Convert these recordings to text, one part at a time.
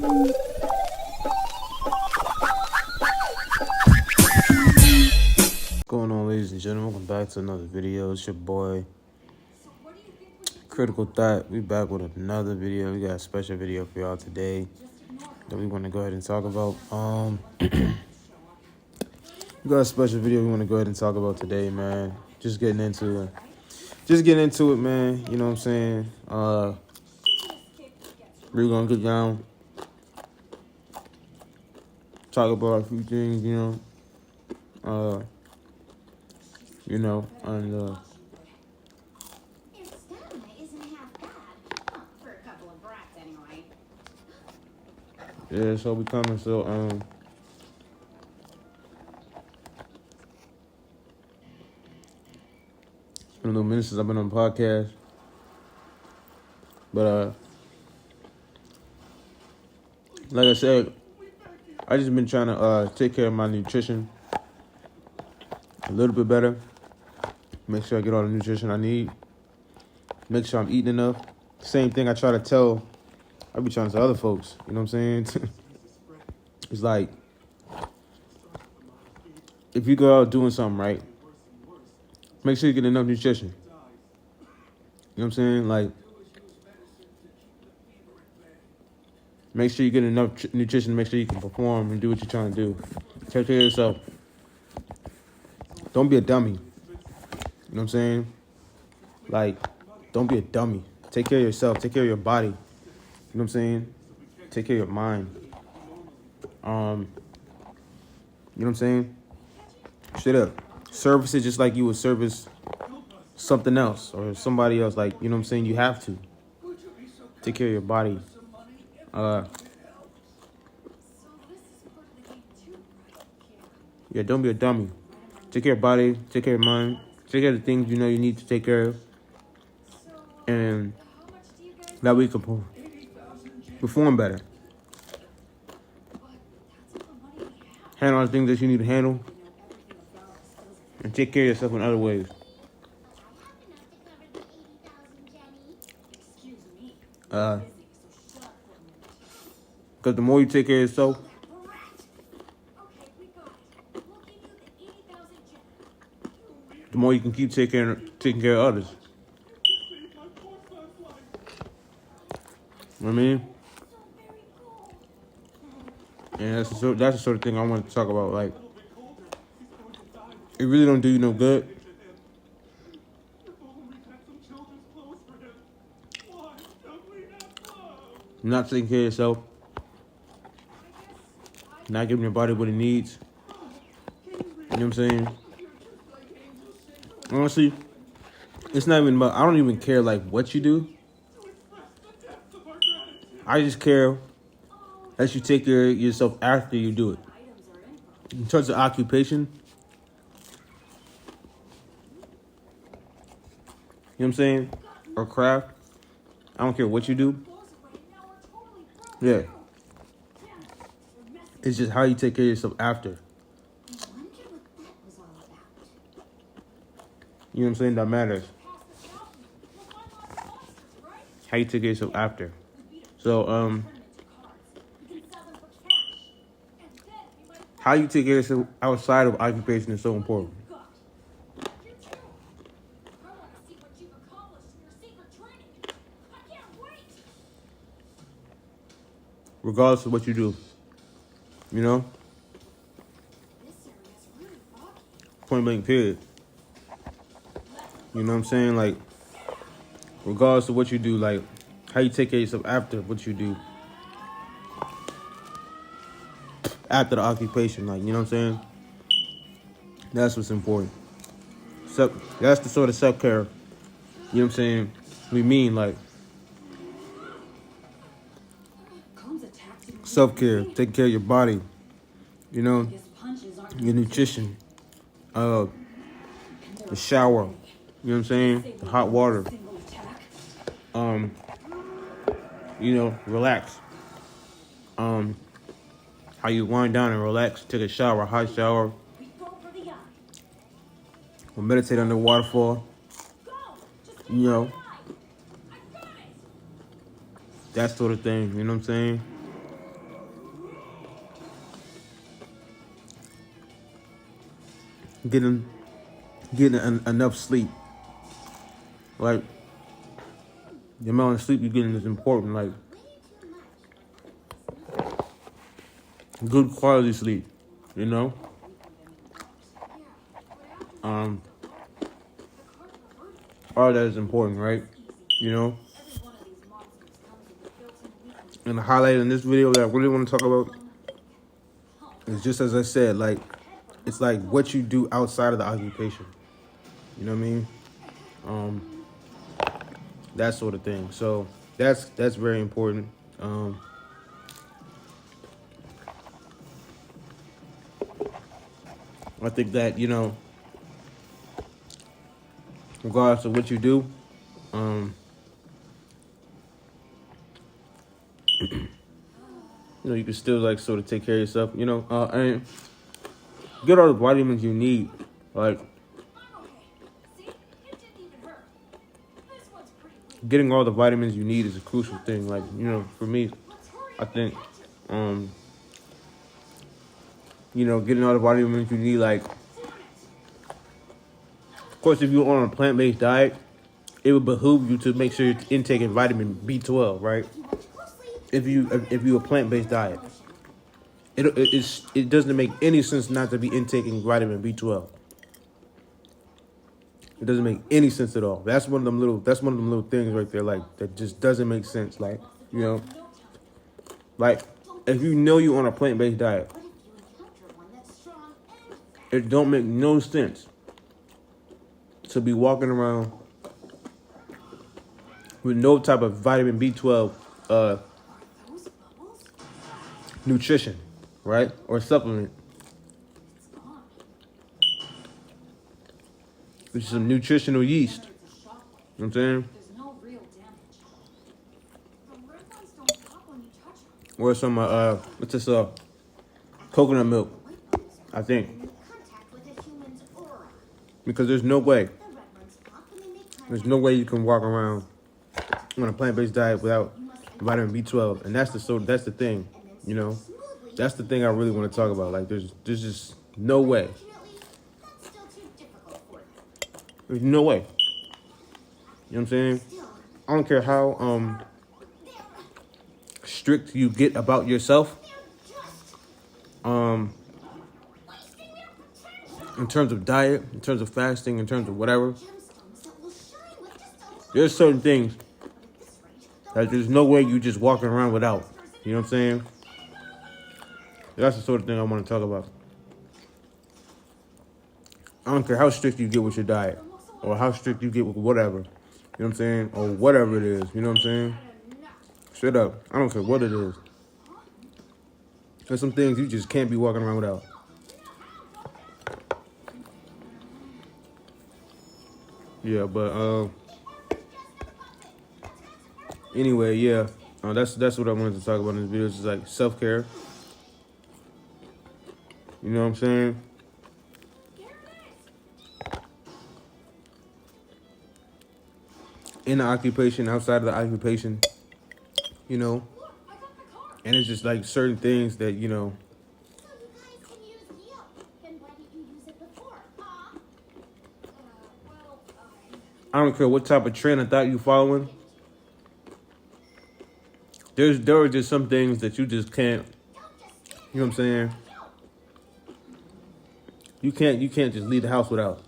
What's going on, ladies and gentlemen? Welcome back to another video. It's your boy Critical Thought. We back with another video. We got a special video for y'all today that we want to go ahead and talk about. We got a special video we want to go ahead and talk about today, man. Just getting into it, man. You know what I'm saying? We're gonna get down, talk about a few things, and yeah, so we coming. So it's been a little minute since I've been on the podcast, but like I said, I just been trying to take care of my nutrition a little bit better. Make sure I get all the nutrition I need. Make sure I'm eating enough. Same thing I be trying to tell other folks. You know what I'm saying? It's like, if you go out doing something right, make sure you get enough nutrition. You know what I'm saying? Like, make sure you get enough nutrition. Make sure you can perform and do what you're trying to do. Take care of yourself. Don't be a dummy. You know what I'm saying? Like, don't be a dummy. Take care of yourself. Take care of your body. You know what I'm saying? Take care of your mind. You know what I'm saying? Straight up. Service it just like you would service something else or somebody else. Like, you know what I'm saying? You have to. Take care of your body. Yeah, don't be a dummy. Take care of your body. Take care of your mind. Take care of the things you know you need to take care of. And that way you can perform better. Handle the things that you need to handle. And take care of yourself in other ways. Because the more you take care of yourself, the more you can keep taking care of others. You know what I mean? And that's the sort of thing I want to talk about. Like, it really don't do you no good not taking care of yourself, not giving your body what it needs. You know what I'm saying? Honestly, it's not even about, I don't even care like what you do. I just care that you take care of yourself after you do it. In terms of occupation, you know what I'm saying? Or craft, I don't care what you do. Yeah. It's just how you take care of yourself after. You know what I'm saying? That matters. How you take care of yourself after. So, how you take care of yourself outside of occupation is so important. Regardless of what you do. You know? Point blank period. You know what I'm saying? Like, regardless of what you do, like, how you take care of yourself after what you do. After the occupation, like, you know what I'm saying? That's what's important. So, that's the sort of self-care, you know what I'm saying, we mean, like, self-care, taking care of your body, you know, your nutrition, the shower, you know what I'm saying, the hot water, relax, how you wind down and relax, take a shower, hot shower, or meditate under a waterfall, that sort of thing, you know what I'm saying? getting enough sleep. Like, the amount of sleep you're getting is important. Like, good quality sleep, you know? All that is important, right? You know? And the highlight in this video that I really want to talk about is just as I said, like, it's like what you do outside of the occupation. You know what I mean? That sort of thing. So that's very important. I think that, you know, regardless of what you do, you know, you can still like sort of take care of yourself, you know, and get all the vitamins you need. Like, getting all the vitamins you need is a crucial thing. Like, you know, for me, I think, you know, getting all the vitamins you need, like, of course, if you're on a plant-based diet, it would behoove you to make sure you're intaking vitamin B12, right? If you a plant-based diet, it doesn't make any sense not to be intaking vitamin B12. It doesn't make any sense at all. That's one of them little things right there, like, that just doesn't make sense. Like, you know, like, if you know you're on a plant-based diet, it don't make no sense to be walking around with no type of vitamin B12 nutrition, right? Or supplement. Which is some nutritional yeast. You know what I'm saying? Or some what's this coconut milk, I think. Because there's no way you can walk around on a plant-based diet without vitamin B12, and that's the thing, you know. That's the thing I really want to talk about. Like, there's just no way. There's no way. You know what I'm saying? I don't care how strict you get about yourself. In terms of diet, in terms of fasting, in terms of whatever. There's certain things that there's no way you just walking around without. You know what I'm saying? That's the sort of thing I want to talk about. I don't care how strict you get with your diet, or how strict you get with whatever. You know what I'm saying? Or whatever it is. You know what I'm saying? Straight up. I don't care what it is. There's some things you just can't be walking around without. Yeah, but anyway, yeah. That's what I wanted to talk about in this video. It's just like self-care. You know what I'm saying? In the occupation, outside of the occupation, you know. And it's just like certain things that, you know. I don't care what type of trend of thought you following. There are just some things that you just can't. You know what I'm saying? You can't just leave the house without.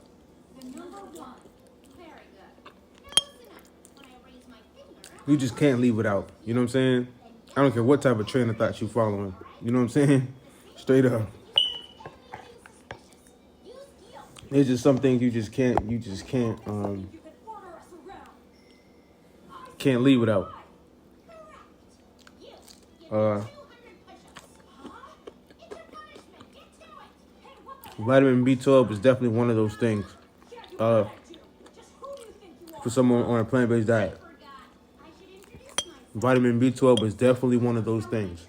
You just can't leave without. You know what I'm saying? I don't care what type of train of thought you following. You know what I'm saying? Straight up. There's just some things you just can't leave without. Vitamin B12 is definitely one of those things. For someone on a plant-based diet. Vitamin B12 is definitely one of those things.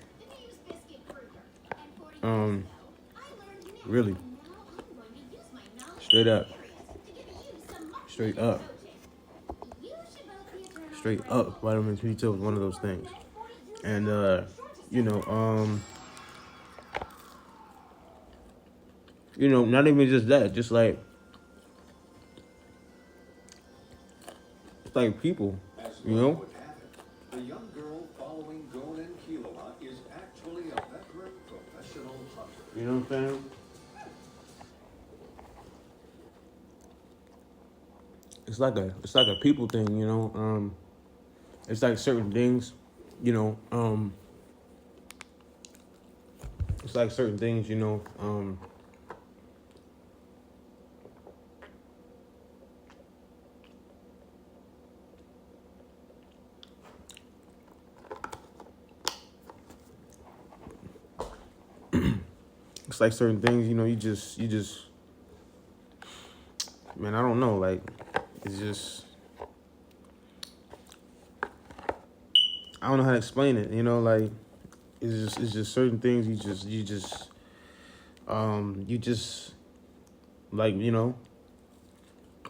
Really. Straight up. Straight up. Straight up. Vitamin B12 is one of those things. And, you know, You know, not even just that, just like it's like people, you know. The young girl following Goran Kilova is actually a veteran professional hunter. You know what I'm saying? It's like a people thing, you know. It's like certain things, you know. It's like certain things, you know. It's like certain things, you know. You just, man. I don't know. Like, it's just, I don't know how to explain it. You know, like, it's just certain things. You just, like, you know,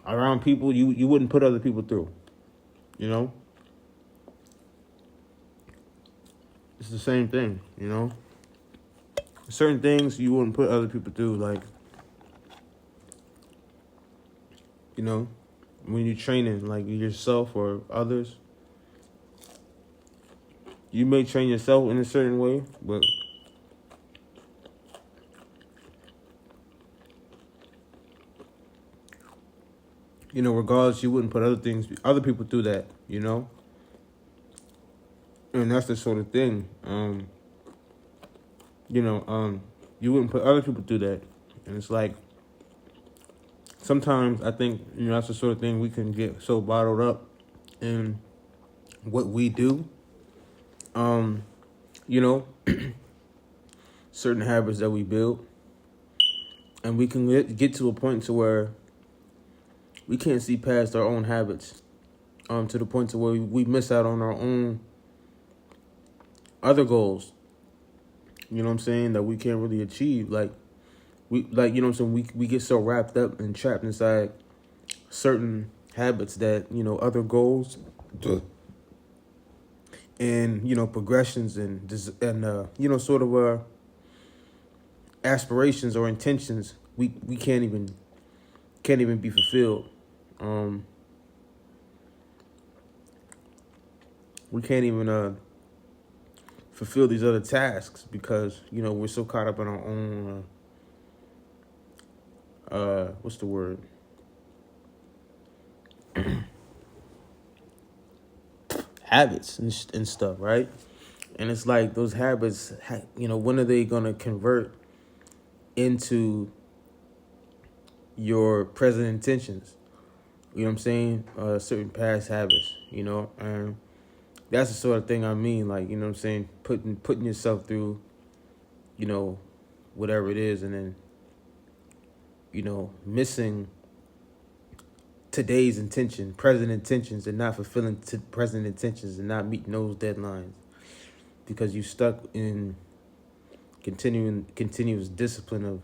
around people, you wouldn't put other people through. You know, it's the same thing. You know, certain things you wouldn't put other people through. Like, you know, when you're training, like yourself or others, you may train yourself in a certain way, but you know, regardless, you wouldn't put other people through that. You know, and that's the sort of thing. You know, you wouldn't put other people through that, and it's like sometimes I think, you know, that's the sort of thing we can get so bottled up in what we do. You know, certain habits that we build, and we can get to a point to where we can't see past our own habits, to the point to where we miss out on our own other goals. You know what I'm saying? That we can't really achieve. Like you know what I'm saying? We get so wrapped up and trapped inside certain habits that, you know, other goals and, you know, progressions and you know, sort of aspirations or intentions we can't even be fulfilled. We can't even fulfill these other tasks because, you know, we're so caught up in our own what's the word? Habits and stuff, right? And it's like those habits, you know, when are they gonna convert into your present intentions? You know what I'm saying? Certain past habits, you know, and that's the sort of thing I mean. Like, you know what I'm saying? Putting yourself through, you know, whatever it is, and then, you know, missing today's present intentions, and not fulfilling present intentions and not meeting those deadlines because you stuck in continuous discipline of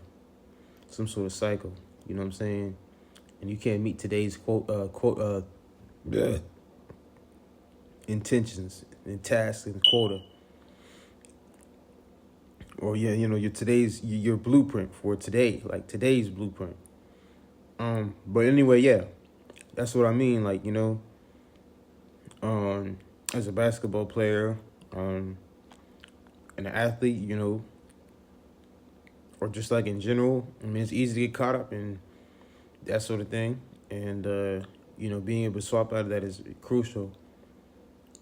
some sort of cycle. You know what I'm saying? And you can't meet today's intentions and tasks and quota, or yeah, you know, your blueprint for today, like today's blueprint. But anyway, yeah, that's what I mean. Like, you know, as a basketball player, and an athlete, you know, or just like in general, I mean, it's easy to get caught up in that sort of thing, and you know, being able to swap out of that is crucial.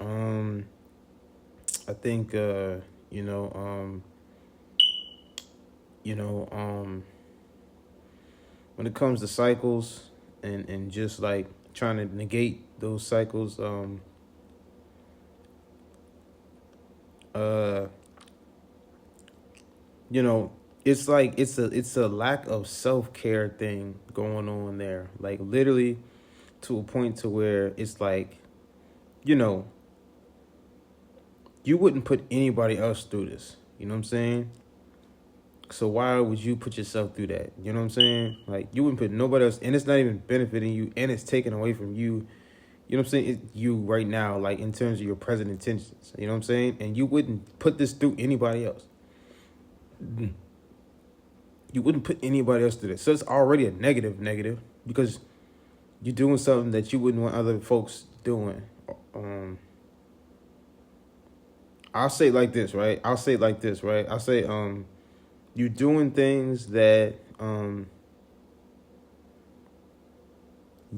I think you know, when it comes to cycles and just like trying to negate those cycles, you know, it's like it's a lack of self-care thing going on there, like literally to a point to where it's like, you know, you wouldn't put anybody else through this. You know what I'm saying? So why would you put yourself through that? You know what I'm saying? Like, you wouldn't put nobody else, and it's not even benefiting you, and it's taken away from you. You know what I'm saying? You right now, like in terms of your present intentions. You know what I'm saying? And you wouldn't put this through anybody else. You wouldn't put anybody else through this. So it's already a negative because you're doing something that you wouldn't want other folks doing. I'll say it like this, right? I'll say, you're doing things that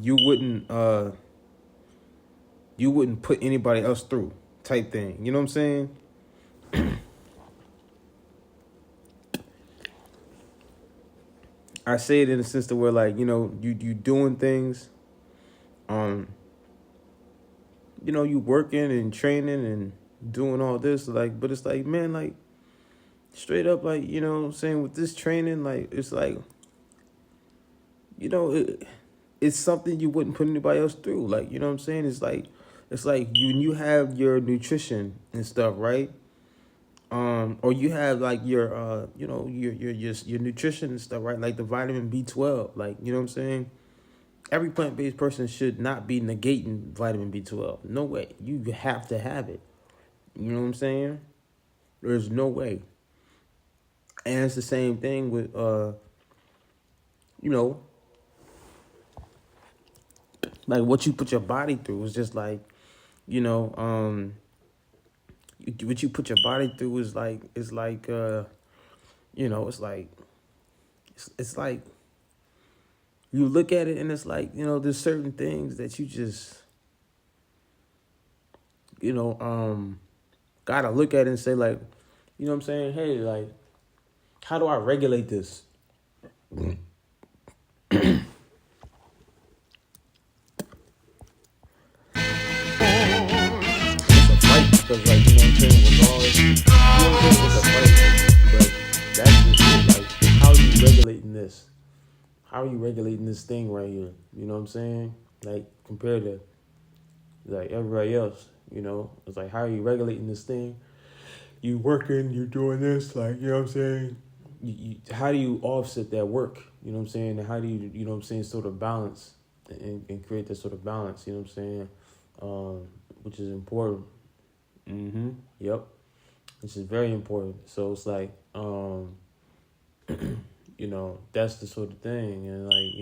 you wouldn't put anybody else through, type thing. You know what I'm saying? I say it in a sense to where, like, you doing things, you working and training and doing all this, like, but it's like, man, like, straight up, like, what I'm saying, with this training, like, it's like, it's something you wouldn't put anybody else through. Like, you know what I'm saying? It's like you have your nutrition and stuff, right? Or you have like your your nutrition and stuff, right? Like the vitamin B12, like, you know what I'm saying? Every plant-based person should not be negating vitamin B12. No way. You have to have it. You know what I'm saying? There's no way. And it's the same thing with like what you put your body through is just like, what you put your body through is like, it's like it's like you look at it and it's like, there's certain things that you just gotta look at it and say, like, you know what I'm saying? Hey, like, how do I regulate this? Because, like, you know what I'm saying, regardless, it's a fight, but that's just it. Like, how are you regulating this? How are you regulating this thing right here? You know what I'm saying? Like, compared to, like, everybody else, it's like, how are you regulating this thing? You working, you doing this, like, you know what I'm saying? How do you offset that work? You know what I'm saying? And how do you, you know what I'm saying, sort of balance and create that sort of balance, you know what I'm saying? Which is important. Yep. Which is very important. So it's like, that's the sort of thing. And like,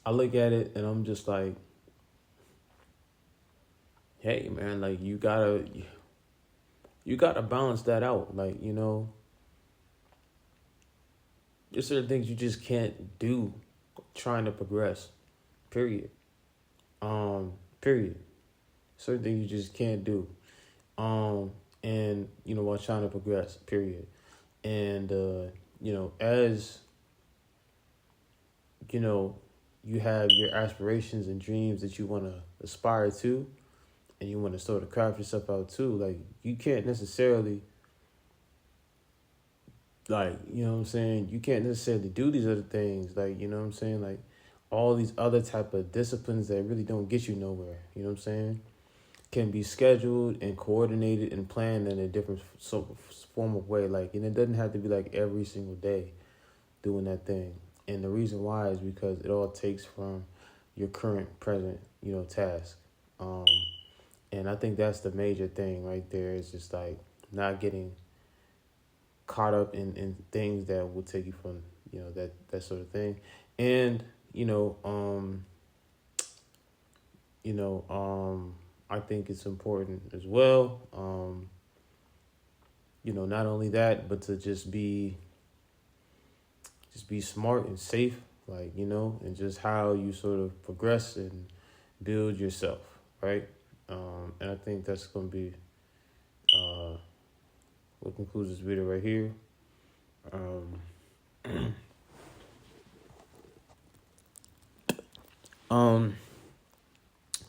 I look at it and I'm just like, hey man, like you gotta balance that out. Like, there's certain things you just can't do trying to progress. Period. Period. Certain things you just can't do. And while trying to progress, period. And as you have your aspirations and dreams that you want to aspire to, and you want to sort of craft yourself out too, like, you can't necessarily, like, you know what I'm saying, you can't necessarily do these other things, like, you know what I'm saying, like, all these other type of disciplines that really don't get you nowhere, you know what I'm saying, can be scheduled and coordinated and planned in a different form of way, like, and it doesn't have to be like every single day doing that thing. And the reason why is because it all takes from your current present, task. And I think that's the major thing right there, is just like not getting caught up in things that will take you from, that sort of thing. And, I think it's important as well. Not only that, but to just be smart and safe, like, and just how you sort of progress and build yourself, right? And I think that's going to be what concludes this video right here.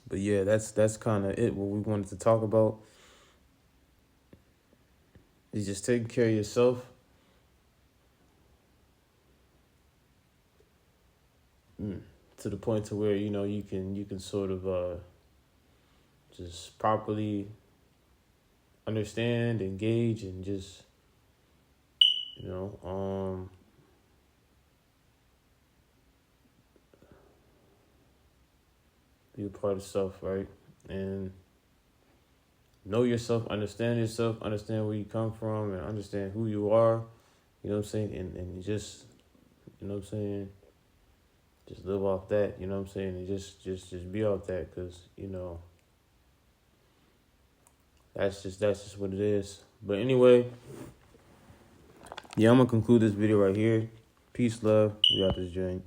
But yeah, that's kind of it. What we wanted to talk about is just taking care of yourself. To the point to where, you can sort of just properly understand, engage, and just, be a part of self, right? And know yourself, understand where you come from, and understand who you are, You know what I'm saying? And just, you know what I'm saying? Just live off that, you know what I'm saying? And just be off that, because, you know, that's just what it is. But anyway, yeah, I'm going to conclude this video right here. Peace, love. We out this joint.